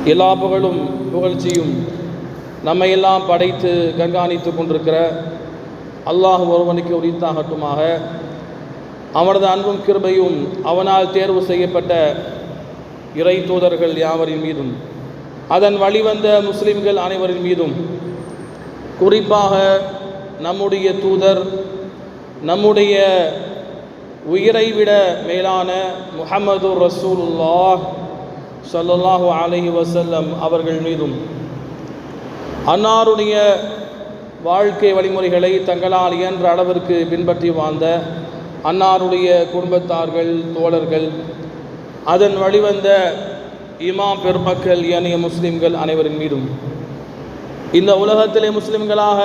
எல்லா புகழும் புகழ்ச்சியும் நம்மை எல்லாம் படைத்து கண்காணித்து கொண்டிருக்கிற அல்லாஹ் ஒருவனுக்கு உரித்தாகட்டுமாக. அவனது அன்பும் கிருபையும் அவனால் தேர்வு செய்யப்பட்ட இறை தூதர்கள் யாவரின் மீதும் அதன் வழிவந்த முஸ்லிம்கள் அனைவரின் மீதும், குறிப்பாக நம்முடைய தூதர், நம்முடைய உயிரை விட மேலான முஹம்மது ரசூலுல்லாஹ் ஸல்லல்லாஹு அலைஹி வஸல்லம் அவர்கள் மீதும், அன்னாருடைய வாழ்க்கை வழிமுறைகளை தங்களால் இயன்ற அளவிற்கு பின்பற்றி வாழ்ந்த அன்னாருடைய குடும்பத்தார்கள், தோழர்கள், அதன் வழிவந்த இமாம் பெருமக்கள், ஏனைய முஸ்லிம்கள் அனைவரின் மீதும், இந்த உலகத்திலே முஸ்லிம்களாக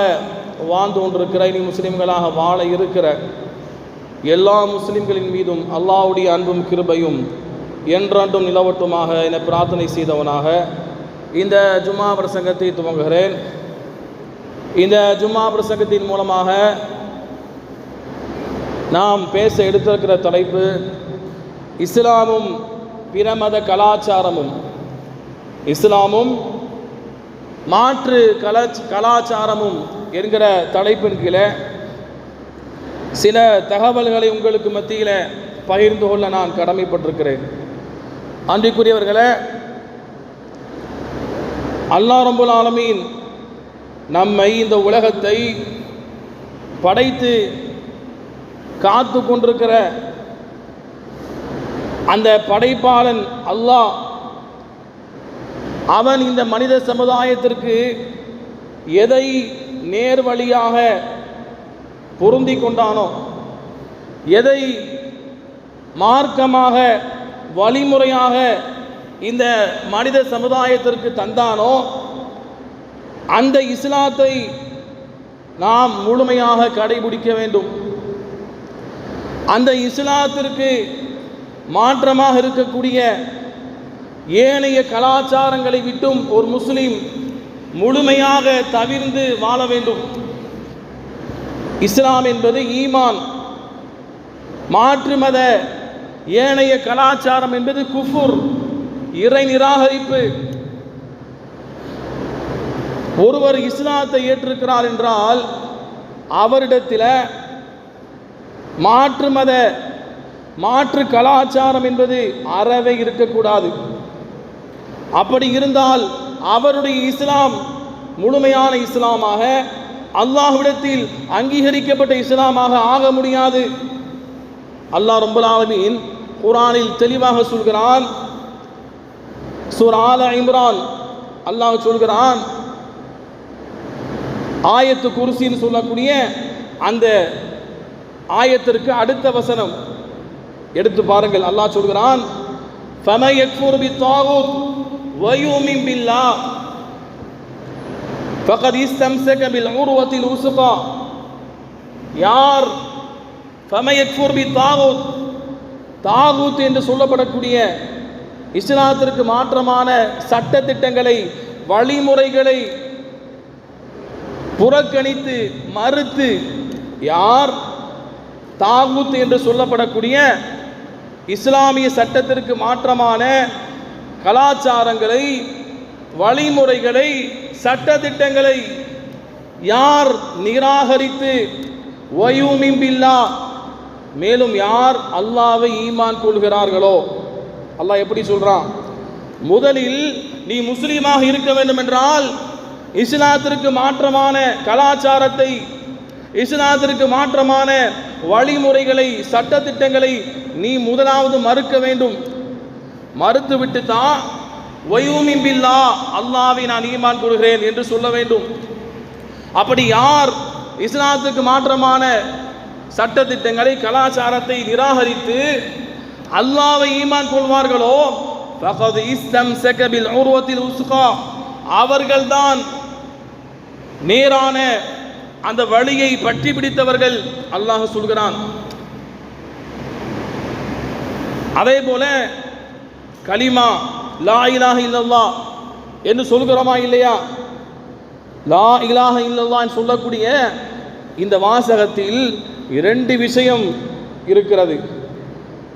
வாழ்ந்து கொண்டிருக்கிற, இனி முஸ்லிம்களாக வாழ இருக்கிற எல்லா முஸ்லிம்களின் மீதும் அல்லாஹ்வுடைய அன்பும் கிருபையும் என்றென்றும் நிலவட்டுமாக என பிரார்த்தனை செய்தவனாக இந்த ஜும்மா பிரசங்கத்தை துவங்குகிறேன். இந்த ஜும்மா பிரசங்கத்தின் மூலமாக நாம் பேச எடுத்திருக்கிற தலைப்பு இஸ்லாமும் பிற மத கலாச்சாரமும். இஸ்லாமும் மாற்று கலாச்சாரமும் என்கிற தலைப்பின் கீழே சில தகவல்களை உங்களுக்கு மத்தியில் பகிர்ந்து கொள்ள நான் கடமைப்பட்டிருக்கிறேன். அன்பிற்குரியவர்களே, அல்லாஹ் ரப்புல் ஆலமீன் நம்மை, இந்த உலகத்தை படைத்து காத்து கொண்டிருக்கிற அந்த படைப்பாளன் அல்லாஹ், அவன் இந்த மனித சமுதாயத்திற்கு எதை நேர்வழியாக பொருந்தி கொண்டானோ, எதை மார்க்கமாக வழிமுறையாக இந்த மனித சமுதாயத்திற்கு தந்தானோ, அந்த இஸ்லாத்தை நாம் முழுமையாக கடைபிடிக்க வேண்டும். அந்த இஸ்லாத்திற்கு மாற்றமாக இருக்கக்கூடிய ஏனைய கலாச்சாரங்களை விட்டும் ஒரு முஸ்லிம் முழுமையாக தவிர்ந்து வாழ வேண்டும். இஸ்லாம் என்பது ஈமான். மாற்று மத ஏனைய கலாச்சாரம் என்பது குஃபுர், இறை நிராகரிப்பு. ஒருவர் இஸ்லாத்தை ஏற்றிருக்கிறார் என்றால் அவரிடத்தில் மாற்று மத மாற்று கலாச்சாரம் என்பது அறவே இருக்கக்கூடாது. அப்படி இருந்தால் அவருடைய இஸ்லாம் முழுமையான இஸ்லாமாக, அல்லாஹ்விடத்தில் அங்கீகரிக்கப்பட்ட இஸ்லாமாக ஆக முடியாது. அல்லாஹ் ரப்புல் ஆலமீன் குர்ஆனில் தெளிவாக சொல்கிறான். சூரா ஆல இம்ரான் அல்லாஹ் சொல்கிறான், ஆயத்து குர்சின்னு சொல்லக்கூடிய அந்த ஆயத்திற்கு அடுத்த வசனம் எடுத்து பாருங்கள். அல்லாஹ் சொல்கிறான், ஃபமன் யக்ஃபுர் பித்தாகுத் வ யுமின் பில்லாஹ் ஃபகத் இஸ்தம்ஸக பில் உர்வத்தில் உஸ்கா. யார் ஃபமன் யக்ஃபுர் பித்தாகுத், தாகூத் என்று சொல்லப்படக்கூடிய இஸ்லாத்திற்கு மாற்றமான சட்ட திட்டங்களை, வழிமுறைகளை புறக்கணித்து மறுத்து, யார் தாகூத் என்று சொல்லப்படக்கூடிய இஸ்லாமிய சட்டத்திற்கு மாற்றமான கலாச்சாரங்களை, வழிமுறைகளை, சட்ட திட்டங்களை யார் நிராகரித்து, வயுமின் பில்லாஹ், மேலும் யார் அல்லாஹ்வை ஈமான் கொள்கிறார்களோ. அல்லாஹ் எப்படி சொல்றான்? முதலில் நீ முஸ்லீமாக இருக்க வேண்டும் என்றால் இஸ்லாத்திற்கு மாற்றமான கலாச்சாரத்தை, இஸ்லாத்திற்கு மாற்றமான வழிமுறைகளை, சட்ட திட்டங்களை நீ முதலாவது மறுக்க வேண்டும். மறுத்துவிட்டு தான் வயுமின் பில்லாஹ், அல்லாஹ்வை நான் ஈமான் கொள்கிறேன் என்று சொல்ல வேண்டும். அப்படி யார் இஸ்லாத்துக்கு மாற்றமான சட்ட திட்டங்களை, கலாச்சாரத்தை நிராகரித்து அல்லாஹ்வை ஈமான் கொள்வார்களோ, ஃபகத் இஸ்தம்ஸக பில் உர்வத்தில் உஸ்கா, அவர்கள்தான் நேரான அந்த வழியை பற்றி பிடித்தவர்கள். அல்லாஹ் சொல்கிறான். அதே போல கலிமா லா இலாஹ இல்லல்லாஹ் என்று சொல்கிறோமா இல்லையா? லா இலாஹ இல்லல்லாஹ் சொல்லக்கூடிய இந்த வாசகத்தில் இரண்டு விஷயம் இருக்கிறது.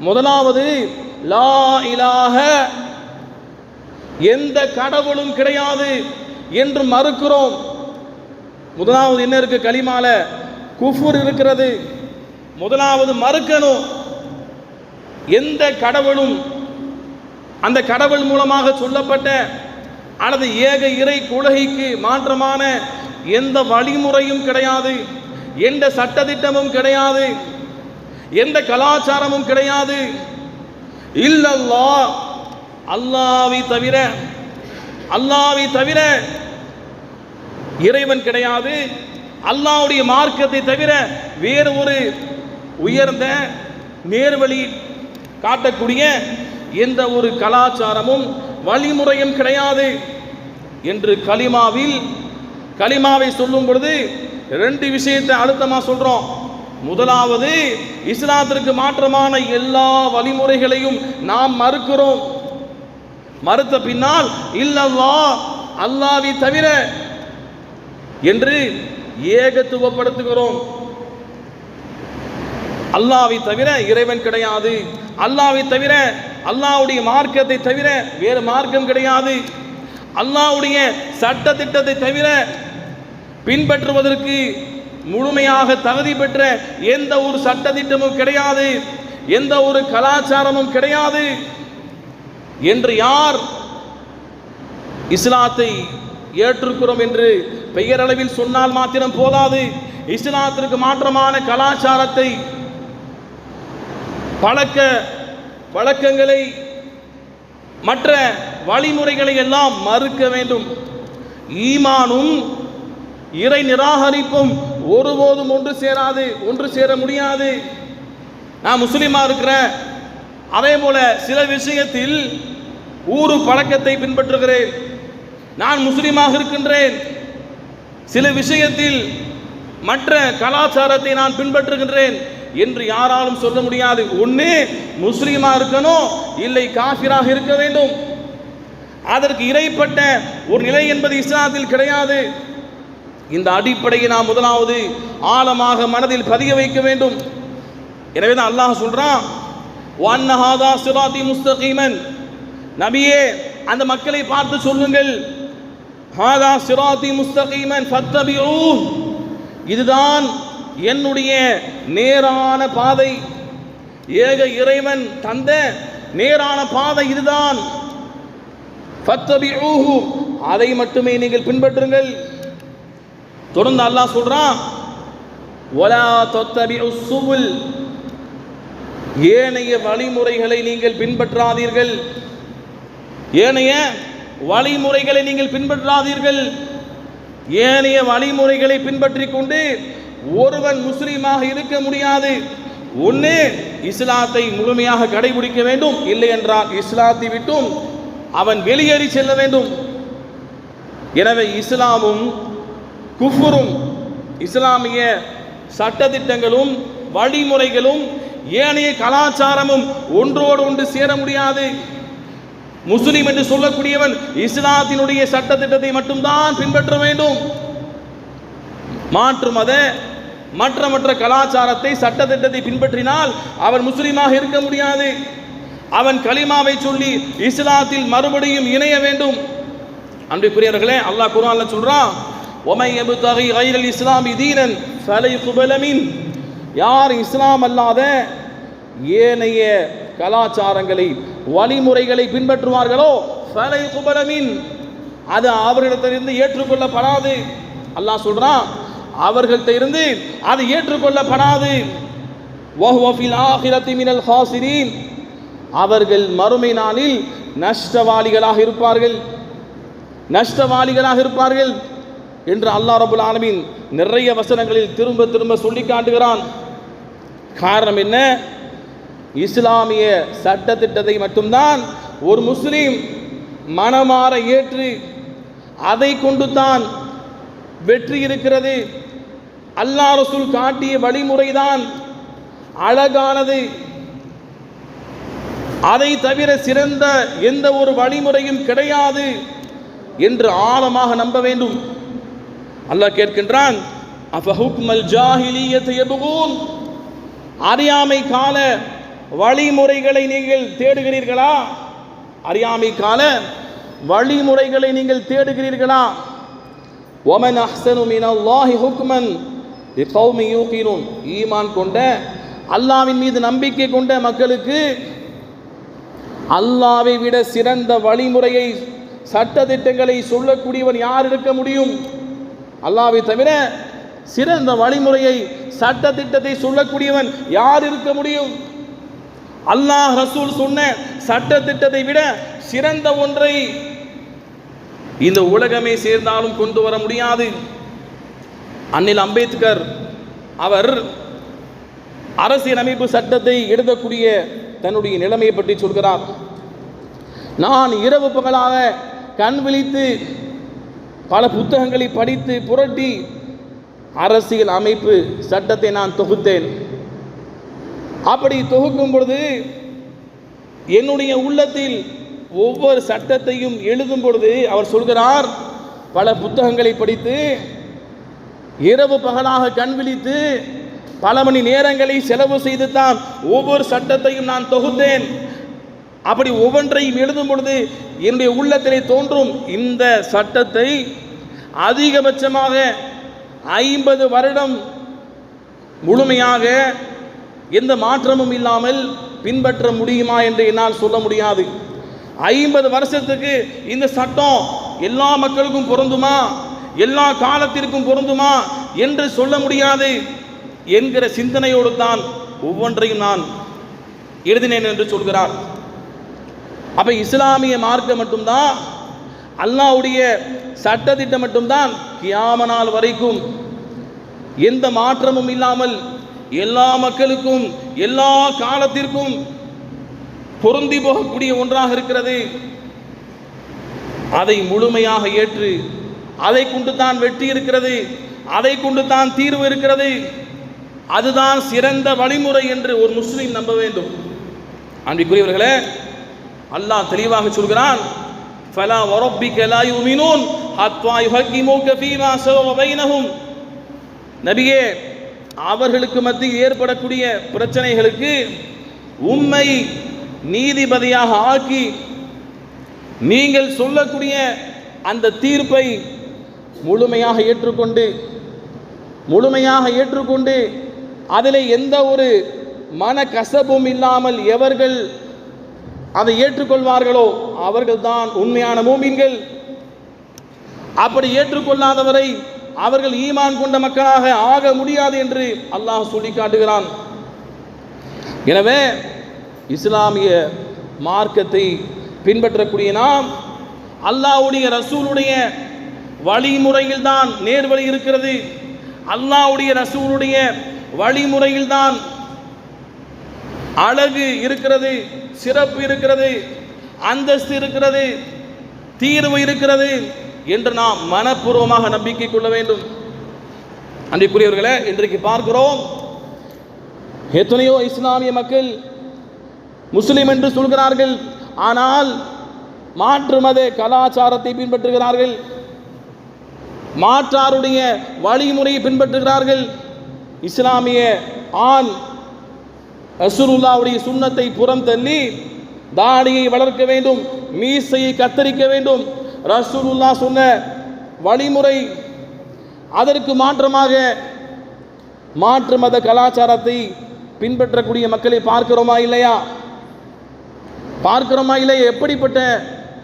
முதலாவது லா இலாஹ எந்த கடவுளும் கிடையாது என்று மறுக்கிறோம். முதலாவது என்ன இருக்கு? கலிமால குஃபுர் இருக்கிறது. முதலாவது மறுக்கணும். எந்த கடவுளும் அந்த கடவுள் மூலமாக சொல்லப்பட்ட அல்லது ஏக இறை கொள்கைக்கு மாற்றமான எந்த வழிமுறையும் கிடையாது, எந்த சட்டதிட்டமும் கிடையாது, எந்த கலாச்சாரமும் கிடையாது. இல்லல்லாஹ், அல்லாஹ்வை தவிர, அல்லாஹ்வை தவிர இறைவன் கிடையாது. அல்லாஹ்வுடைய மார்க்கத்தை தவிர வேறு ஒரு உயர்ந்த நேர்வழி காட்டக்கூடிய எந்த ஒரு கலாச்சாரமும் வழிமுறையும் கிடையாது என்று கலிமாவை சொல்லும் பொழுது ரெண்டு விஷயத்தை அழுத்தமாக சொல்றோம். முதலாவது, இஸ்லாத்திற்கு மாற்றமான எல்லா வழிமுறைகளையும் நாம் மறுக்கிறோம். மறுத்த பின்னால் இல்லல்லாஹ், அல்லாஹ்வை தவிர என்று ஏகத்துவப்படுத்துகிறோம். அல்லாஹ்வை தவிர இறைவன் கிடையாது, அல்லாஹ்வை தவிர, அல்லாஹ்வுடைய மார்க்கத்தை தவிர வேறு மார்க்கம் கிடையாது, அல்லாஹ்வுடைய சட்ட திட்டத்தை தவிர பின்பற்றுவதற்கு முழுமையாக தகுதி பெற்ற எந்த ஒரு சட்ட திட்டமும் கிடையாது, எந்த ஒரு கலாச்சாரமும் கிடையாது என்று யார் இஸ்லாத்தை ஏற்றுக்கிறோம் என்று பெயரளவில் சொன்னால் மாத்திரம் போதாது. இஸ்லாத்திற்கு மாற்றமான கலாச்சாரத்தை, பழக்க வழக்கங்களை, மற்ற வழிமுறைகளை எல்லாம் மறுக்க வேண்டும். ஈமானும் இறை நிராகரிப்பும் ஒருபோதும் ஒன்று சேர முடியாது. நான் முஸ்லிமா இருக்கிறேன், அதே போல சில விஷயத்தில் ஊரு பழக்கத்தை பின்பற்றுகிறேன். நான் முஸ்லிமாக இருக்கின்றேன், சில விஷயத்தில் மற்ற கலாச்சாரத்தை நான் பின்பற்றுகின்றேன் என்று யாராலும் சொல்ல முடியாது. ஒன்று முஸ்லிமா இருக்கணும், இல்லை காஃபிராக இருக்க வேண்டும். அதற்கு இறைப்பட்ட ஒரு நிலை என்பது இஸ்லாத்தில் கிடையாது. இந்த அடிப்படையை நாம் முதலாவது ஆழமாக மனதில் பதிய வைக்க வேண்டும். எனவே தான் அல்லாஹ் சொல்றான், வஅன்ன ஹாதா சிராத்தி முஸ்தகீமன், நபியே அந்த மக்களை பார்த்து சொல்லுங்கள், ஹாதா சிராத்தி முஸ்தகீமன் ஃபத்தபிஊ, இதுதான் என்னுடைய நேரான பாதை, ஏக இறைவன் தந்த நேரான பாதை இதுதான். ஃபத்தபிஊஹு, அதை மட்டுமே நீங்கள் பின்பற்றுங்கள். தொடர்ந்து அல்லாஹ் சொல்றான், வலா தத்தபிஉஸ் சுபுல், ஏனைய வழிமுறைகளை நீங்கள் பின்பற்றாதீர்கள், ஏனைய வழிமுறைகளை நீங்கள் பின்பற்றாதீர்கள். ஏனைய வழிமுறைகளை பின்பற்றி கொண்டு ஒருவன் முஸ்லீமாக இருக்க முடியாது. ஒன்று இஸ்லாத்தை முழுமையாக கடைபிடிக்க வேண்டும், இல்லை என்றால் இஸ்லாத்தை விட்டும் அவன் வெளியேறி செல்ல வேண்டும். எனவே இஸ்லாமும் குஃபுரும், இஸ்லாமிய சட்டதிட்டங்களும் வழிமுறைகளும் ஏனைய கலாச்சாரமும் ஒன்றோடு ஒன்று சேர முடியாது. முஸ்லிம் என்று சொல்லக்கூடியவன் இஸ்லாத்தினுடைய சட்டத்திட்டத்தை மட்டும்தான் பின்பற்ற வேண்டும். மாற்று மத மற்ற கலாச்சாரத்தை சட்டத்திட்டத்தை பின்பற்றினால் அவன் முஸ்லிமாக இருக்க முடியாது. அவன் கலிமாவை சொல்லி இஸ்லாத்தில் மறுபடியும் இணைய வேண்டும். அன்பிற்குரியவர்களே, அல்லாஹ் குர்ஆன்ல சொல்றான், وَمَن يَبْتَغِي غَيْرَ الْإِسْلَامِ دِينًا فَلَنْ يُقْبَلَ مِنْهُ, யார் இஸ்லாம் அல்லாத ஏனைய கலாச்சாரங்களை வழிமுறைகளை பின்பற்றுவார்களோ ஃபலை குபலமின், அது அவர்களிடத்திலிருந்து ஏற்றுக்கொள்ளப்படாது. அல்லாஹ் சொல்றான், அவர்கள்ட்ட இருந்து அது ஏற்றுக்கொள்ளப்படாது. வஹுவ ஃபில் ஆகிரத்தி மினல் ஹாசிரீன், அவர்கள் மறுமை நாளில் நஷ்டவாளிகளாக இருப்பார்கள் என்று அல்லாஹ் ரப்பல் ஆலமீன் நிறைய வசனங்களில் திரும்ப திரும்ப சொல்லி காட்டுகிறான். காரணம் என்ன? இஸ்லாமிய சட்டத்திட்டத்தை மட்டும்தான் ஒரு முஸ்லீம் மனமாற ஏற்று அதை கொண்டு தான் வெற்றி இருக்கிறது. அல்லாஹ் ரசூல் காட்டிய வழிமுறைதான் அழகானது. அதை தவிர சிறந்த எந்த ஒரு வழிமுறையும் கிடையாது என்று ஆழமாக நம்ப வேண்டும். அல்லாஹ் கேட்கின்றான், அஃபஹுக்மல் ஜாஹிலிய்யத் யபூன், அறியாமை கால வழிமுறைகளை நீங்கள் தேடுகிறீர்களா? அறியாமை கால வழிமுறைகளை நீங்கள் தேடுகிறீர்களா? وَمَنْ أَحْسَنُ مِنَ اللَّهِ حُكْمًا لِقَوْمٍ يُوقِنُونَ ஈமான் கொண்ட அல்லாஹ்வின் மீது நம்பிக்கை கொண்ட மக்களுக்கு அல்லாஹ்வை விட சிறந்த வழிமுறையை சட்டதிட்டங்களை சொல்லக்கூடியவன் யார் இருக்க முடியும்? அல்லாஹ்வை தவிர சிறந்த வழிமுறையை சட்டதிட்டத்தை சொல்லக்கூடியவன் யார் இருக்க முடியும்? அல்லாஹ் ரசூல் சொன்ன சட்டத்திட்டத்தை விட சிறந்த ஒன்றை இந்த உலகமே சேர்ந்தாலும் கொண்டு வர முடியாது. அண்ணல் அம்பேத்கர் அவர் அரசியலமைப்பு சட்டத்தை எழுதக்கூடிய தன்னுடைய நிலைமையை பற்றி சொல்கிறார். நான் இரவு பகலாக கண் விழித்து பல புத்தகங்களை படித்து புரட்டி அரசியல் அமைப்பு சட்டத்தை நான் தொகுத்தேன். அப்படி தொகுக்கும் பொழுது என்னுடைய உள்ளத்தில் ஒவ்வொரு சட்டத்தையும் எழுதும் பொழுது அவர் சொல்கிறார், பல புத்தகங்களை படித்து இரவு பகலாக கண் விழித்து பல மணி நேரங்களை செலவு செய்து தான் ஒவ்வொரு சட்டத்தையும் நான் தொகுத்தேன். அப்படி ஒவ்வொன்றையும் எழுதும் பொழுது என்னுடைய உள்ளத்திலே தோன்றும், இந்த சட்டத்தை அதிகபட்சமாக 50 வருடம் முழுமையாக எந்த மாற்றமும் இல்லாமல் பின்பற்ற முடியுமா என்று என்னால் சொல்ல முடியாது. 50 வருஷத்துக்கு இந்த சட்டம் எல்லா மக்களுக்கும் பொருந்துமா, எல்லா காலத்திற்கும் பொருந்துமா என்று சொல்ல முடியாது என்கிற சிந்தனையோடு தான் ஒவ்வொன்றையும் நான் எழுதினேன் என்று சொல்கிறார். அப்ப இஸ்லாமிய மார்க்கம் மட்டும்தான், அல்லாஹ்வுடைய சட்டத்திட்டம் மட்டும்தான் கியாம நாள் வரைக்கும் எந்த மாற்றமும் இல்லாமல் எல்லா மக்களுக்கும் எல்லா காலத்திற்கும் பொருந்தி போகக்கூடிய ஒன்றாக இருக்கிறது. அதை முழுமையாக ஏற்று அதை கொண்டு தான் வெற்றி இருக்கிறது, அதை கொண்டு தான் தீர்வு இருக்கிறது, அதுதான் சிறந்த வழிமுறை என்று ஒரு முஸ்லிம் நம்ப வேண்டும். அன்பிற்குரியவர்களே, அல்லாஹ் தெளிவாக சொல்கிறான், ஃபலா வரப்பிக லா யுமினூன் ஹத்தா யுஹக்கிமுக ஃபீமா ஷஜர பைனஹும். நபியே, அவர்களுக்கு மத்தியில் ஏற்படக்கூடிய பிரச்சனைகளுக்கு உம்மை நீதிபதியாக ஆக்கி நீங்கள் சொல்லக்கூடிய அந்த தீர்ப்பை முழுமையாக ஏற்றுக்கொண்டு அதில் எந்த ஒரு மன கசப்பும் இல்லாமல் எவர்கள் அதை ஏற்றுக்கொள்வார்களோ அவர்கள் தான் உண்மையான மூமின்கள். அப்படி ஏற்றுக்கொள்ளாதவரை அவர்கள் ஈமான் கொண்ட மக்களாக ஆக முடியாது என்று அல்லாஹ் சொல்லி காட்டுகிறான். எனவே இஸ்லாமிய மார்க்கத்தை பின்பற்றக்கூடிய நாம் அல்லாஹ்வுடைய ரசூலுடைய வழிமுறையில் தான் நேர்வழி இருக்கிறது, அல்லாஹ்வுடைய ரசூலுடைய வழிமுறையில் தான் அழகு இருக்கிறது, சிறப்பு இருக்கிறது, அந்தஸ்து இருக்கிறது, தீர்வு இருக்கிறது என்று நாம் மனப்பூர்வமாக நம்பிக்கை கொள்ள வேண்டும். அன்றைக்குரியவர்களே, இன்றைக்கு பார்க்கிறோம், எத்தனையோ இஸ்லாமிய மக்கள் முஸ்லிம் என்று சொல்கிறார்கள், ஆனால் மாற்று மத கலாச்சாரத்தை பின்பற்றுகிறார்கள், மாற்றாருடைய வழிமுறையை பின்பற்றுகிறார்கள். இஸ்லாமிய ஆண் ரசூலுல்லாஹ்வுடைய சுன்னத்தை புறம் தள்ளி தாடியை வளர்க்க வேண்டும், மீசையை கத்தரிக்க வேண்டும், ரசூலுல்லாஹ் சொன்ன வழிமுறை, அதற்கு மாற்றமாக மாற்று மத கலாச்சாரத்தை பின்பற்றக்கூடிய மக்களை பார்க்கிறோமா இல்லையா? எப்படிப்பட்ட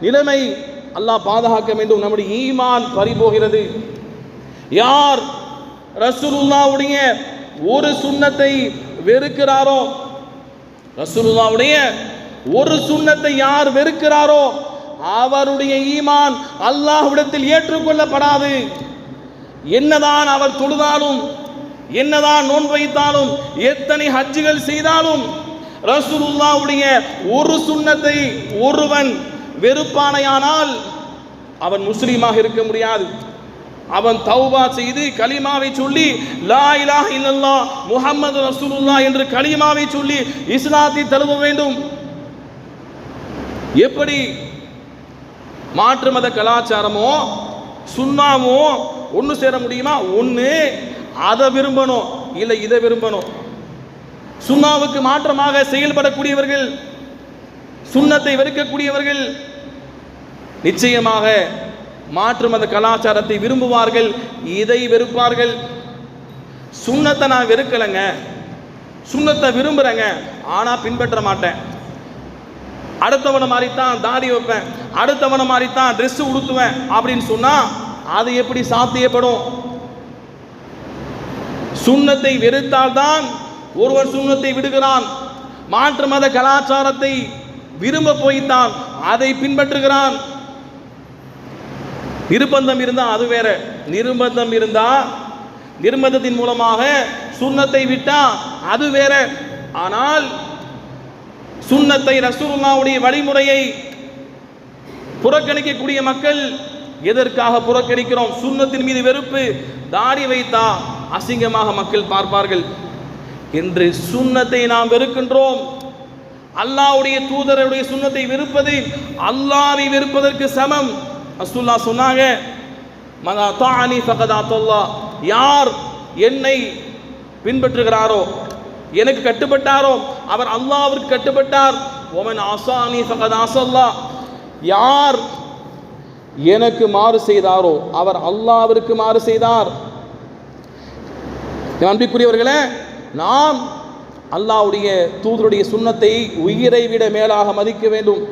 நிலைமை! அல்லாஹ் பாதுகாக்க வேண்டும். நம்முடைய ஈமான் பறிபோகிறது. யார் ரசூலுல்லாஹ்வுடைய ஒரு சுன்னத்தை வெறுக்கிறாரோ, ரசூலுல்லாஹ்வுடைய ஒரு சுன்னத்தை யார் வெறுக்கிறாரோ அவருடைய ஈமான் அல்லாஹ்விடத்தில் ஏற்றுக்கொள்ளப்படாது. என்னதான் அவர் தொழுதாலும், என்னதான் நோன்பு வைத்தாலும், எத்தனை ஹஜ்ஜுகள் செய்தாலும் ரசூலுல்லாஹ்வுடைய ஒரு சுன்னத்தை ஒருவன் வெறுப்பானையானால் அவன் முஸ்லீமாக இருக்க முடியாது. அவன் தௌபா செய்து கலிமாவை சொல்லி லா இலாஹ இல்லல்லாஹ் முஹம்மது ரசூலுல்லாஹ் என்று கலிமாவை சொல்லி இஸ்லாத்தை தழுவ வேண்டும். எப்படி மாற்று மத கலாச்சாரமோ சுன்னாமோ ஒன்று சேர முடியுமா? ஒன்று அதை விரும்பணும், இல்லை இதை விரும்பணும். சுன்னாவுக்கு மாற்றமாக செயல்படக்கூடியவர்கள், சுன்னத்தை வெறுக்கக்கூடியவர்கள், நிச்சயமாக மாற்று மத கலாச்சாரத்தை விரும்புவார்கள், இதை வெறுப்பார்கள். சுன்னத்தை நான் வெறுக்கலைங்க, சுன்னத்தை விரும்புகிறேங்க, ஆனால் பின்பற்ற மாட்டேன். அடுத்தவனை மாதிரி தான் தாடி வைப்பேன், அடுத்தவனை மாதிரி தான் ட்ரெஸ் உடுத்துவேன் அப்படின்னு சொன்னால் அது எப்படி சாத்தியப்படும்? சுன்னத்தை வெறுத்தால்தான் ஒருவன் சுன்னத்தை விடுகிறான். மாற்று மத கலாச்சாரத்தை விரும்ப போய்த்தான் அதை பின்பற்றுகிறான். நிர்பந்தம் இருந்தால் அது வேற. நிர்பந்தம் இருந்தால் நிர்பந்தத்தின் மூலமாக சுன்னத்தை விட்டா அது வேற. ஆனால் சுன்னத்தை, ரசூலுல்லாஹ்வுடைய வழிமுறையை புறக்கணிக்கக்கூடிய மக்கள் எதற்காக புறக்கணிக்கிறோம்? சுன்னத்தின் மீது வெறுப்பு. தாடி வைத்தா அசிங்கமாக மக்கள் பார்ப்பார்கள் என்று சுன்னத்தை நாம் வெறுக்கின்றோம். அல்லாஹ்வுடைய தூதருடைய சுன்னத்தை வெறுப்பது அல்லாஹ்வை வெறுப்பதற்கு சமம். ரசூலுல்லாஹ் சொன்னாங்க, மன் அதாஅனி ஃபகத் அத்தல்லாஹ், யார் என்னை பின்பற்றுகிறாரோ, எனக்கு கட்டுப்பட்டாரோ அவர் அல்லாஹ்விற்கு கட்டுப்பட்டார். வமன் அஸானி ஃபகத் அஸல்லாஹ், யார் எனக்கு மாறு செய்தாரோ அவர் அல்லாஹ்விற்கு மாறு செய்தார். அன்பிற்குரியவர்களே, நாம் அல்லாஹ்வுடைய தூதருடைய சுன்னத்தை உயிரை விட மேலாக மதிக்க வேண்டும்.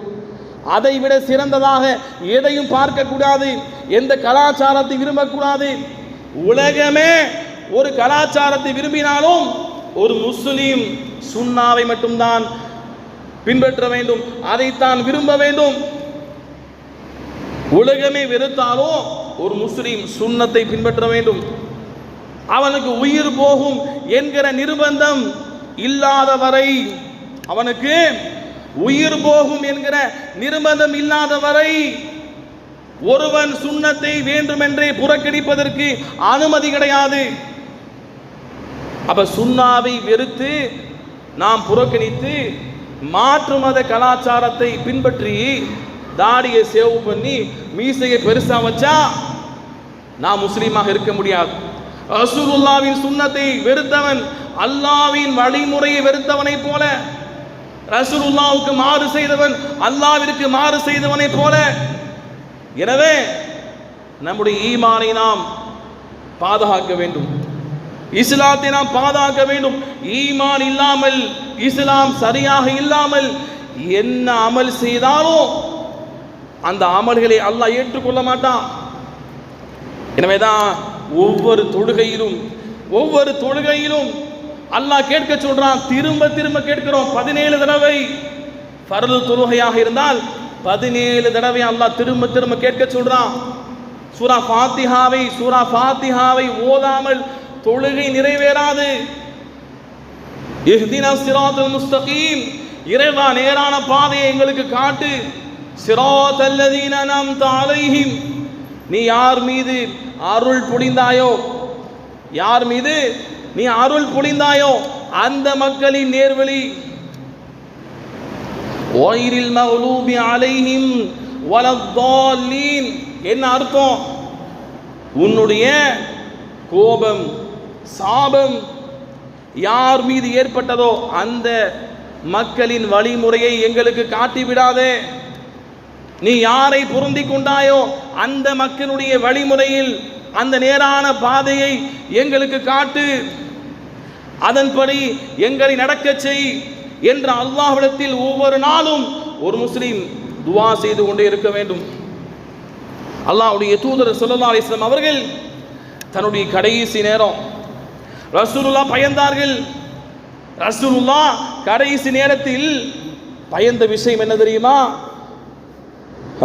அதை விட சிறந்ததாக எதையும் பார்க்கக்கூடாது. எந்த கலாச்சாரத்தை விரும்பக்கூடாது. உலகமே ஒரு கலாச்சாரத்தை விரும்பினாலும் ஒரு முஸ்லிம் சுன்னாவை மட்டும்தான் பின்பற்ற வேண்டும், அதைத்தான் விரும்ப வேண்டும். உலகமே வெறுத்தாலும் ஒரு முஸ்லிம் சுன்னத்தை பின்பற்ற வேண்டும். அவனுக்கு உயிர் போகும் என்கிற நிர்பந்தம் இல்லாதவரை, அவனுக்கு உயிர் போகும் என்கிற நிர்பந்தம் இல்லாதவரை ஒருவன் சுன்னத்தை வேண்டுமென்றே புறக்கணிப்பதற்கு அனுமதி கிடையாது. அப்ப சுன்னாவை வெறுத்து நாம் புறக்கணித்து மாற்று மத கலாச்சாரத்தை பின்பற்றி தாடியை சேவ் பண்ணி மீசையை பெருசா வச்சா நாம் முஸ்லீமாக இருக்க முடியாது. ரசூலுல்லாஹ்வின் சுன்னத்தை வெறுத்தவன் அல்லாஹ்வின் வழிமுறையை வெறுத்தவனை போல, ரசூலுல்லாஹ்வுக்கு மாறு செய்தவன் அல்லாஹ்விற்கு மாறு செய்தவனை போல. எனவே நம்முடைய ஈமானை நாம் பாதுகாக்க வேண்டும், இஸ்லாத்தை நாம் பாதுகாக்க வேண்டும். ஈமான் இல்லாமல், இஸ்லாம் சரியாக இல்லாமல் என்ன அமல் செய்தாலும் அந்த அமல்களை அல்லாஹ் ஏற்றுக்கொள்ள மாட்டான். எனவேதான் ஒவ்வொரு தொழுகையிலும் அல்லாஹ் கேட்க சொல்றான். திரும்ப திரும்ப கேட்கிறோம். 17 தடவை ஃபர்து தொழுகையாக இருந்தால் 17 தடவை அல்லாஹ் திரும்ப திரும்ப கேட்க சொல்றான். சூரா ஃபாத்திஹாவை ஓதாமல் தொழுகை நிறைவேறாது. இஹ்தினஸ் ஸிராத்தல் முஸ்தகீம், இறைவா நேரான பாதையை எங்களுக்கு காட்டு. ஸிராத்தல் லதீன அன்அம்த அலைஹிம், நீ யார் மீது அருள் பொழிந்தாயோ, யார் மீது நீ அருள் பொழிந்தாயோ அந்த மக்களின் நேர்வழி. வைரில் மக்லூபி அலைஹிம் வலத்தாலீன், என்ன அர்த்தம்? உன்னுடைய கோபம், சாபம் யார் மீது ஏற்பட்டதோ அந்த மக்களின் வழிமுறையை எங்களுக்கு காட்டிவிடாதே. நீ யாரை பொருந்தி கொண்டாயோ அந்த மக்களுடைய வழிமுறையில் அந்த நேரான பாதையை எங்களுக்கு காட்டு, அதன்படி எங்களை நடக்க செய் என்ற அல்லாஹ்விடத்தில் ஒவ்வொரு நாளும் ஒரு முஸ்லிம் துஆ செய்து கொண்டே இருக்க வேண்டும். அல்லாஹ்வுடைய தூதர் ஸல்லல்லாஹு அலைஹி வஸல்லம் அவர்கள் தன்னுடைய கடைசி நேரம், ரசூலுல்லாஹ் பயந்தார்கள். ரசூலுல்லாஹ் கடைசி நேரத்தில் பயந்த விஷயம் என்ன தெரியுமா?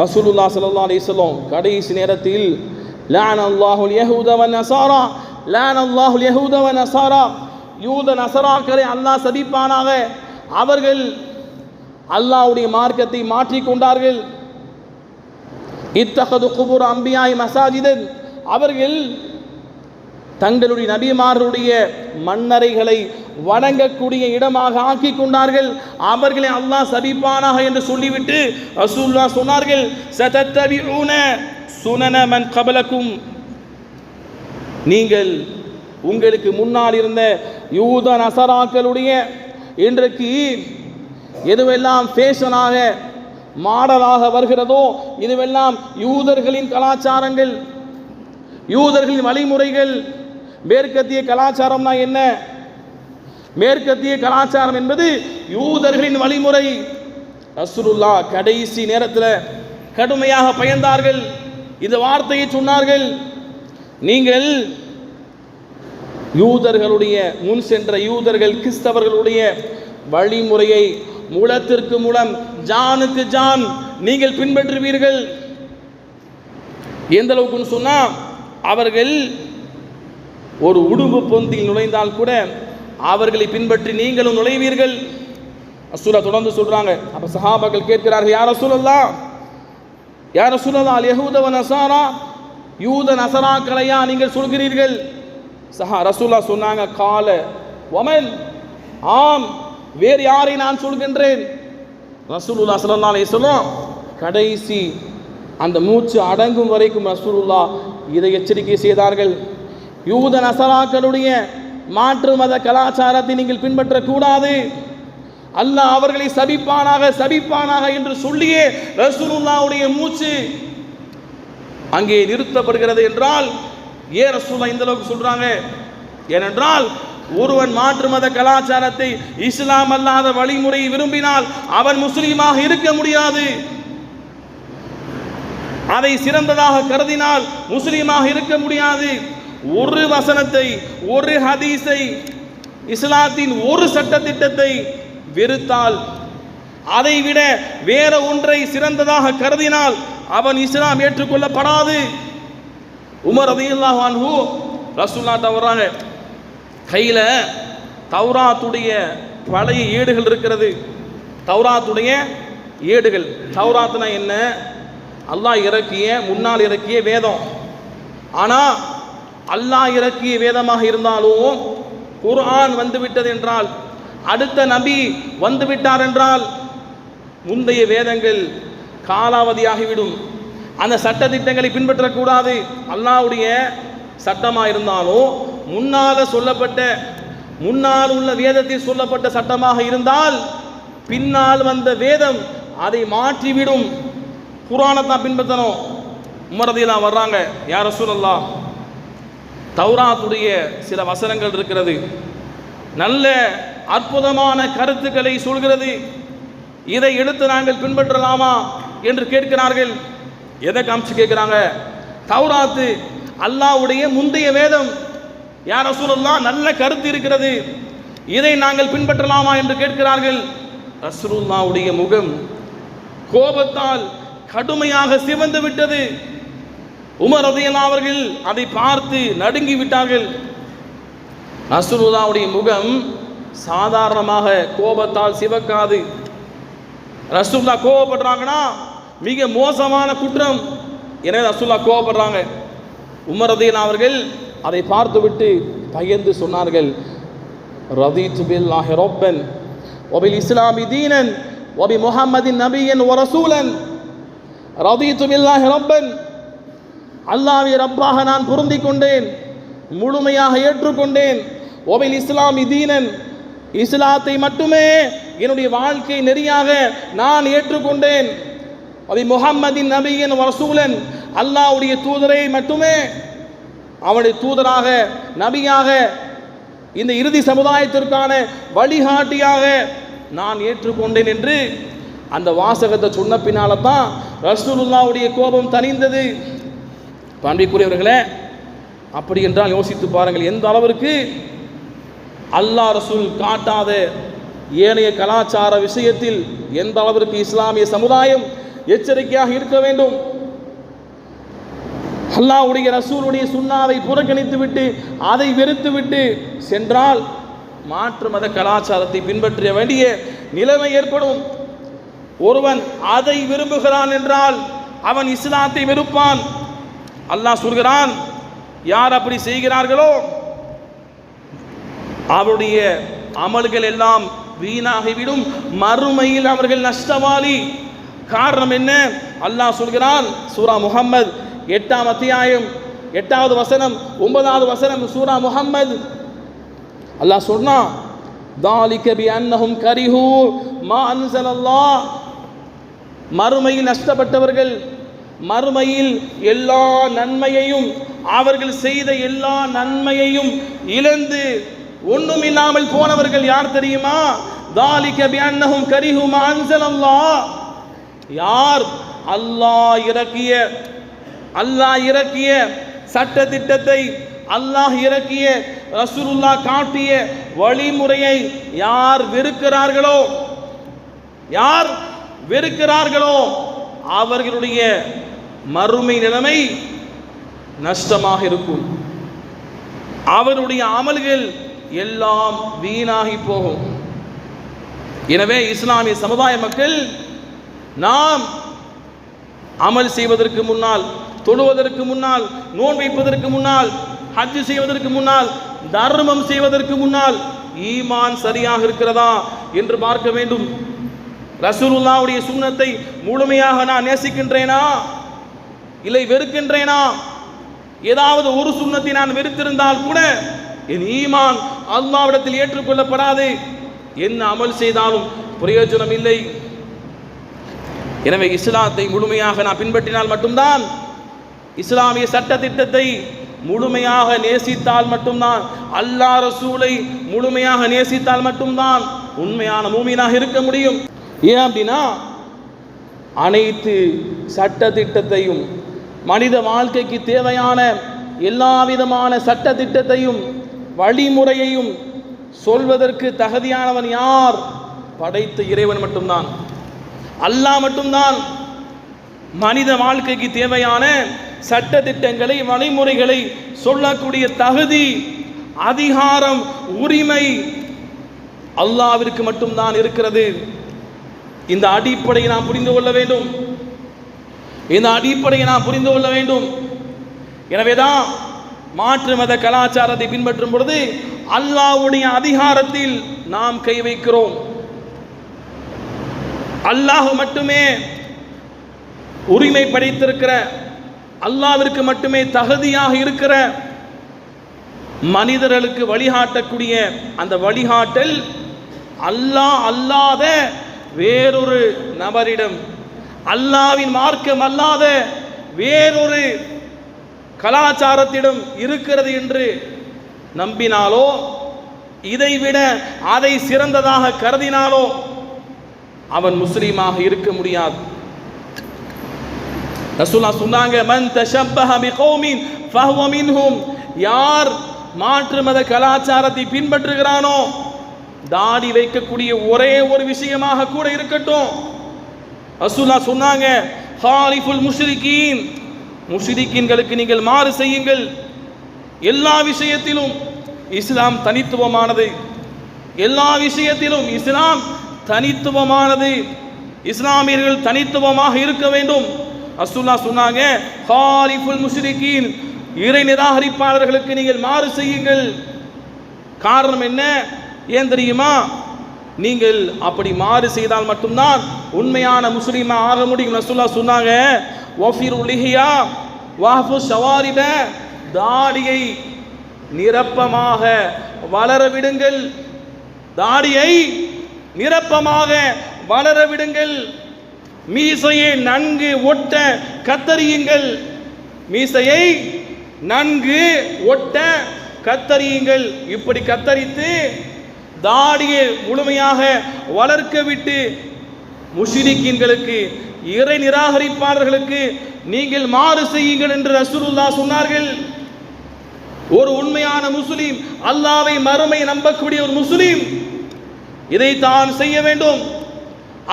ரசூலுல்லாஹ் ஸல்லல்லாஹு அலைஹி வஸல்லம் கடைசி நேரத்தில் லஅனல்லாஹுல் யஹூத வன் நஸாரா, லஅனல்லாஹுல் யஹூத வன் நஸாரா, யூத நஸராக்களை அல்லாஹ் சபிப்பானாக, அவர்கள் அல்லாஹ்வுடைய மார்க்கத்தை மாற்றிக் கொண்டார்கள். இத்தகது குபூர் அம்பியாய் மசாஜிதன், அவர்கள் தங்களுடைய நபிமார்களுடைய மன்னரைகளை வணங்கக்கூடிய இடமாக ஆக்கி கொண்டார்கள். அவர்களை அல்லாஹ் சபிப்பானாக என்று சொல்லிவிட்டு ரசூலுல்லாஹ் சொன்னார்கள், சதத்தபிஊன சுனன மன் கபலக்கும், நீங்கள் உங்களுக்கு முன்னால் இருந்த யூத நசராக்களுடைய இன்றைக்கு எதுவெல்லாம் ஃபேஷனாக மாடலாக வருகிறதோ இதுவெல்லாம் யூதர்களின் கலாச்சாரங்கள், யூதர்களின் வழிமுறைகள். மேற்கத்திய கலாச்சாரம்னா என்ன? மேற்கத்திய கலாச்சாரம் என்பது யூதர்களின் வழிமுறை. ரசூலுல்லாஹ் கடைசி நேரத்தில் கடுமையாக பயந்தார்கள், இந்த வார்த்தையை சொன்னார்கள். நீங்கள் யூதர்களுடைய முன் சென்ற யூதர்கள் கிறிஸ்தவர்களுடைய வழிமுறையை முலத்திற்கு முலம் ஜானுக்கு ஜான் நீங்கள் பின்பற்றுவீர்கள். எந்த அளவுக்குன்னு சொன்னா, அவர்கள் ஒரு உடும்பு பொந்தில் நுழைந்தால் கூட அவர்களை பின்பற்றி நீங்களும் நுழைவீர்கள். ரசூலா தொடர்ந்து சொல்றாங்க. அப்ப சஹாபாக்கள் கேட்கிறார்கள், யா ரசூலல்லாஹ், யா ரசூலல்லாஹ், யஹூத வ நஸாரா, யூத நஸராக்களையா நீங்கள் சொல்கிறீர்கள்? ரசூலா சொன்னாங்க, கால வமன், ஆம், வேறு யாரை நான் சொல்கின்றேன்? ரசூலுல்லாஹ் ஸல்லல்லாஹு அலைஹி வஸல்லம் கடைசி அந்த மூச்சு அடங்கும் வரைக்கும் ரசூலுல்லாஹ் இதை எச்சரிக்கை செய்தார்கள். யூத நஸராக்களுடைய மாற்று மத கலாச்சாரத்தை நீங்கள் பின்பற்றக்கூடாது. அல்லாஹ் அவர்களை சபிப்பானாக சபிப்பானாக என்று சொல்லியே ரசூலுல்லாஹ்வுடைய மூச்சு அங்கே நிறுத்தப்படுகிறது. என்றால் ஏன் ரசூலுல்லாஹ் இந்த அளவுக்கு சொல்றாங்க? ஏனென்றால் ஒருவன் மாற்று மத கலாச்சாரத்தை, இஸ்லாம் அல்லாத வழிமுறையை விரும்பினால் அவன் முஸ்லீமாக இருக்க முடியாது. அதை சிறந்ததாக கருதினால் முஸ்லீமாக இருக்க முடியாது. ஒரு வசனத்தை, ஒரு ஹதீஸை, இஸ்லாத்தின் ஒரு சட்டத்திட்டத்தை வெறுத்தால், அதை விட வேற ஒன்றை சிறந்ததாக கருதினால் அவன் இஸ்லாம் ஏற்றுக்கொள்ளப்படாது. உமர் ரலியல்லாஹு அன்ஹு ரசூலுல்லாஹ் வர்றாங்க, கையில் தௌராத்துடைய பழைய ஏடுகள் இருக்கிறது. தௌராத்துடைய ஏடுகள். தௌராத்னா என்ன? அல்லாஹ் இறக்கிய, முன்னால் இறக்கிய வேதம். ஆனால் அல்லாஹ் இறக்கிய வேதமாக இருந்தாலும் குர்ஆன் வந்துவிட்டது என்றால், அடுத்த நபி வந்துவிட்டார் என்றால் முந்தைய வேதங்கள் காலாவதியாகிவிடும். அந்த சட்டத்திட்டங்களை பின்பற்றக்கூடாது. அல்லாஹ்வுடைய சட்டமாக இருந்தாலும் முன்னால் உள்ள வேதத்தில் சொல்லப்பட்ட சட்டமாக இருந்தால் பின்னால் வந்த வேதம் அதை மாற்றிவிடும். குர்ஆனை தான் பின்பற்றணும். உமர் ரலியல்லாஹு வர்றாங்க, யா ரசூலல்லாஹ், தௌராத்துடைய சில வசனங்கள் இருக்கிறது, நல்ல அற்புதமான கருத்துக்களை சொல்கிறது, இதை எடுத்து நாங்கள் பின்பற்றலாமா என்று கேட்கிறார்கள். எதை காமிச்சு கேட்கிறாங்க? தௌராத்து அல்லாஹ்வுடைய முந்தைய வேதம். யா ரசூலல்லாஹ், நல்ல கருத்து இருக்கிறது, இதை நாங்கள் பின்பற்றலாமா என்று கேட்கிறார்கள். ரசூலுல்லாஹ்வுடைய முகம் கோபத்தால் கடுமையாக சிவந்து விட்டது. உமர் ரலியல்லாஹு அவர்கள் அதை பார்த்து நடுங்கி விட்டார்கள். ரசூலுல்லாஹ்வுடைய முகம் சாதாரணமாக கோபத்தால் சிவக்காது. ரசூலுல்லாஹ் கோபப்படுறாங்கன்னா மிக மோசமான குற்றம். எனவே ரசூலுல்லாஹ் கோபப்படுறாங்க. உமர் ரலியல்லாஹு அவர்கள் அதை பார்த்துவிட்டு பயந்து சொன்னார்கள், ரதீது பில்லாஹி ரப்பன் வபில் இஸ்லாமி தீனன் வபி முஹம்மதின் நபியன் வ ரசூலன். ரதீது பில்லாஹி ரப்பன், அல்லாஹ்வை ரப்பாக நான் பொருந்திக் கொண்டேன், முழுமையாக ஏற்றுக்கொண்டேன். வபில் இஸ்லாமி தீனன், இஸ்லாத்தை மட்டுமே என்னுடைய வாழ்க்கை நெறியாக நான் ஏற்றுக்கொண்டேன். வபி முஹம்மதின் நபியன் வ ரசூலன், அல்லாஹ்வுடைய தூதரை மட்டுமே அவனுடைய தூதராக, நபியாக, இந்த இறுதி சமுதாயத்திற்கான வழிகாட்டியாக நான் ஏற்றுக்கொண்டேன் என்று அந்த வாசகத்தை சொன்ன பின்னால தான் ரசூலுல்லாஹ்வுடைய கோபம் தணிந்தது. அன்பிற்குரியவர்களே, அப்படி என்றால் யோசித்து பாருங்கள், எந்த அளவிற்கு அல்லாஹ் ரசூல் காட்டாத ஏனைய கலாச்சார விஷயத்தில் எந்த அளவிற்கு இஸ்லாமிய சமுதாயம் எச்சரிக்கையாக இருக்க வேண்டும். அல்லாஹ்வுடைய ரசூலுடைய சுன்னாவை புறக்கணித்து விட்டு அதை வெறுத்து விட்டு சென்றால் மாற்று மத கலாச்சாரத்தை பின்பற்ற வேண்டிய நிலைமை ஏற்படும். ஒருவன் அதை விரும்புகிறான் என்றால் அவன் இஸ்லாத்தை வெறுப்பான். அல்லாஹ் சொல்கிறான், யார் அப்படி செய்கிறார்களோ அவருடைய அமல்கள் எல்லாம் வீணாகிவிடும், மறுமையில் அவர்கள் நஷ்டவாளி. காரணம் என்ன? அல்லாஹ் சொல்கிறான், சூரா முஹம்மது 8ஆம் அத்தியாயம் 8வது வசனம் 9வது வசனம் சூரா முஹம்மது. அல்லாஹ் சொன்னான், தாலிக பிஅன்னஹும் கரிஹூ மா அன்ஸலல்லாஹ். மறுமையில் நஷ்டப்பட்டவர்கள், மறுமையில் எல்லா நன்மையையும், அவர்கள் செய்த எல்லா நன்மையையும் இழந்து ஒண்ணுமில்லாமல் போனவர்கள் யார் தெரியுமா? ذَلِكَ بِأَنَّهُمْ كَرِهُوا مَا أَنزَلَ اللَّهُ. யார் அல்லாஹ் இறக்கிய சட்ட திட்டத்தை, அல்லாஹ் இறக்கிய ரசூலுல்லாஹ் காட்டிய வழிமுறையை யார் வெறுக்கிறார்களோ அவர்களுடைய மறுமை நிலைமை நஷ்டமாக இருக்கும். அவருடைய அமல்கள் எல்லாம் வீணாகி போகும். எனவே இஸ்லாமிய சமுதாய மக்கள், நாம் அமல் செய்வதற்கு முன்னால், தொழுவதற்கு முன்னால், நோன்பு வைப்பதற்கு முன்னால், ஹஜ் செய்வதற்கு முன்னால், தர்மம் செய்வதற்கு முன்னால் ஈமான் சரியாக இருக்கிறதா என்று பார்க்க வேண்டும். ரசூலுல்லாஹ்வுடைய சுன்னத்தை முழுமையாக நான் நேசிக்கின்றேனா இல்லை வெறுக்கின்றேனா? ஏதாவது ஒரு சுன்னத்தை நான் வெறுத்திருந்தால் கூட என் ஈமான் அல்லாஹ்விடத்தில் ஏற்றுக்கொள்ளப்படாது. என்ன அமல் செய்தாலும் பிரயோஜனம் இல்லை. எனவே இஸ்லாத்தை முழுமையாக நான் பின்பற்றினால் மட்டும்தான், இஸ்லாமிய சட்ட திட்டத்தை முழுமையாக நேசித்தால் மட்டும்தான், அல்லாஹ் ரசூலை முழுமையாக நேசித்தால் மட்டும்தான் உண்மையான மூமினாக இருக்க முடியும். ஏன் அப்படின்னா, அனைத்து சட்ட திட்டத்தையும், மனித வாழ்க்கைக்கு தேவையான எல்லா விதமான சட்ட திட்டத்தையும் வழிமுறையையும் சொல்வதற்கு தகுதியானவன் யார்? படைத்த இறைவன் மட்டும்தான், அல்லாஹ் மட்டும்தான். மனித வாழ்க்கைக்கு தேவையான சட்ட திட்டங்களை, வழிமுறைகளை சொல்லக்கூடிய தகுதி, அதிகாரம், உரிமை அல்லாஹ்விற்கு மட்டும்தான் இருக்கிறது. இந்த அடிப்படையை நாம் புரிந்து கொள்ள வேண்டும். எனவேதான் மாற்று மத கலாச்சாரத்தை பின்பற்றும் பொழுது அல்லாஹ்வுடைய அதிகாரத்தில் நாம் கை வைக்கிறோம். அல்லாஹ் மட்டுமே உரிமை படைத்திருக்கிற, அல்லாஹ்விற்கு மட்டுமே தகுதியாக இருக்கிற மனிதர்களுக்கு வழிகாட்டக்கூடிய அந்த வழிகாட்டல் அல்லாஹ் அல்லாத வேறொரு நபரிடம், அல்லாஹ்வின் மார்க்கம் அல்லாத வேறொரு கலாச்சாரத்திடம் இருக்கிறது என்று நம்பினாலோ, இதைவிட அதை சிறந்ததாக கருதினாலோ அவன் முஸ்லீமாக இருக்க முடியாது. ரசூலுல்லாஹ் சொன்னாங்க, மன் தஷப்பஹ பிகௌமின் ஃபஹுவ மின்ஹும். யார் மாற்று மத கலாச்சாரத்தை பின்பற்றுகிறானோ, தாடி வைக்கக்கூடிய ஒரே ஒரு விஷயமாக கூட இருக்கட்டும், ரசூலுல்லாஹ் சொன்னாங்க, ஹாலிஃபுல் முஷ்ரிகீன், முஷ்ரிக்கீன்களுக்கு நீங்கள் மாறு செய்யுங்கள். எல்லா விஷயத்திலும் இஸ்லாம் தனித்துவமானது. எல்லா விஷயத்திலும் இஸ்லாம் தனித்துவமானது. இஸ்லாமியர்கள் தனித்துவமாக இருக்க வேண்டும். ரசூலுல்லாஹ் சொன்னாங்க, ஹாலிஃபுல் முஷ்ரிகீன், இறை நிராகரிப்பாளர்களுக்கு நீங்கள் மாறு செய்யுங்கள். காரணம் என்ன? ஏன் தெரியுமா? நீங்கள் அப்படி மாறு செய்தால் மட்டும்தான் உண்மையான முஸ்லீமா ஆக முடியும். ரசூலுல்லாஹ் சொன்னாங்க, வஃபிரு லிஹியா வஃபு ஷவாரிப, தாடியை நிரப்பமாக வளர விடுங்கள். தாடியை நிரப்பமாக வளர விடுங்கள். மீசையை நன்கு ஒட்ட கத்தரியுங்கள். மீசையை நன்கு ஒட்ட கத்தரியுங்கள். இப்படி கத்தரித்து தாடியை முழுமையாக வளர்க்க விட்டு முஷ்ரிக்கீன்களுக்கு, இறை நிராகரிப்பாளர்களுக்கு நீங்கள் மாறு செய்யுங்கள் என்று ரசூலுல்லாஹ் சொன்னார்கள். ஒரு உண்மையான முஸ்லீம், அல்லாஹ்வை மறுமை நம்பக்கூடிய ஒரு முஸ்லீம் இதை தான் செய்ய வேண்டும்.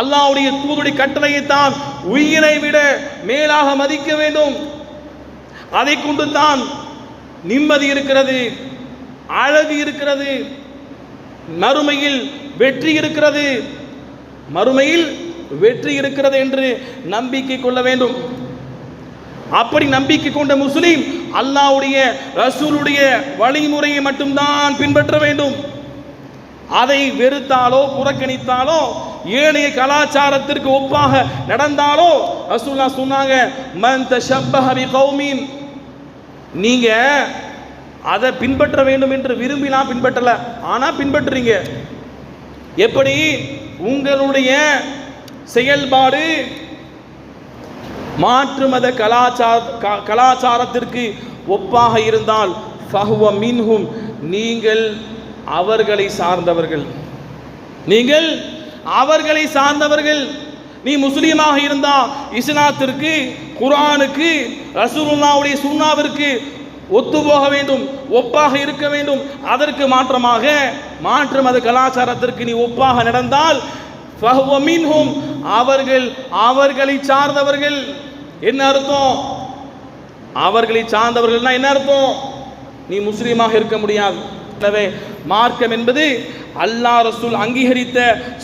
அல்லாஹ்வுடைய தூதுடைய கட்டளையை தான் உயிரை விட மேலாக மதிக்க வேண்டும். அதை கொண்டு தான் நிம்மதி இருக்கிறது, அழகு இருக்கிறது, மறுமையில் வெற்றி இருக்கிறது, மறுமையில் வெற்றி இருக்கிறது என்று நம்பிக்கை கொள்ள வேண்டும். அப்படி நம்பிக்கை கொண்ட முஸ்லீம் அல்லாஹ்வுடைய ரசூலுடைய வழிமுறையை மட்டும்தான் பின்பற்ற வேண்டும். அதை வெறுத்தாலோ புறக்கணித்தாலோ, ஏனைய கலாச்சாரத்திற்கு ஒப்பாக நடந்தாலோ, ரசூலுல்லாஹ் சொன்னாங்க, மன் தஷப்பஹ பிகௌமின், நீங்க அதை பின்பற்ற வேண்டும் என்று விரும்பிலாம் பின்பற்றல, ஆனா பின்பற்றுறீங்க. எப்படி? உங்களுடைய செயல்பாடு, மாற்று மத கலாச்சாரத்திற்கு ஒப்பாக இருந்தால் ஃபஹுவ மின்ஹும், நீங்கள் அவர்களை சார்ந்தவர்கள். நீங்கள் அவர்களை சார்ந்தவர்கள். நீ முஸ்லீமாக இருந்தா இஸ்லாத்திற்கு, குர்ஆனுக்கு, ரசூலுல்லாஹ்வுடைய சுன்னாவிற்கு ஒத்து போக வேண்டும், ஒப்பாக இருக்க வேண்டும். அதற்கு மாற்றமாக மாற்று மத கலாச்சாரத்திற்கு நீ ஒப்பாக நடந்தால் ஃபஹுவ மின்ஹும், அவர்கள் அவர்களை சார்ந்தவர்கள். என்ன அர்த்தம்? அவர்களை சார்ந்தவர்கள்னா என்ன அர்த்தம்? நீ முஸ்லீமாக இருக்க முடியாது. எனவே மார்க்கம் என்பது அல்லாஹ் ரசூல் அங்கீகரித்த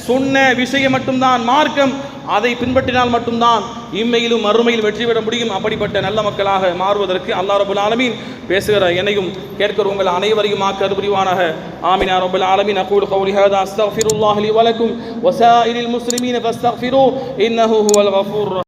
சொன்ன விஷயம் மட்டும்தான் மார்க்கம். அதை பின்பற்றினால் மட்டும்தான் இம்மையிலும் மறுமையில் வெற்றி பெற முடியும். அப்படிப்பட்ட நல்ல மக்களாக மாறுவதற்கு அல்லாஹ் ரப்பல் ஆலமீன் பேசுகிற என்னையும் கேட்கிற உங்கள் அனைவரையும் ஆக்க புரிவானாக. ஆமீன் யா ரப்பல் ஆலமீன். அகூலு கௌலி ஹாதா அஸ்தக்ஃபிருல்லாஹ் லி வலக்கும் வஸாயிரில் முஸ்லிமீன ஃபஸ்தக்ஃபிரூ இன்னஹு ஹுவல் கஃபூர்.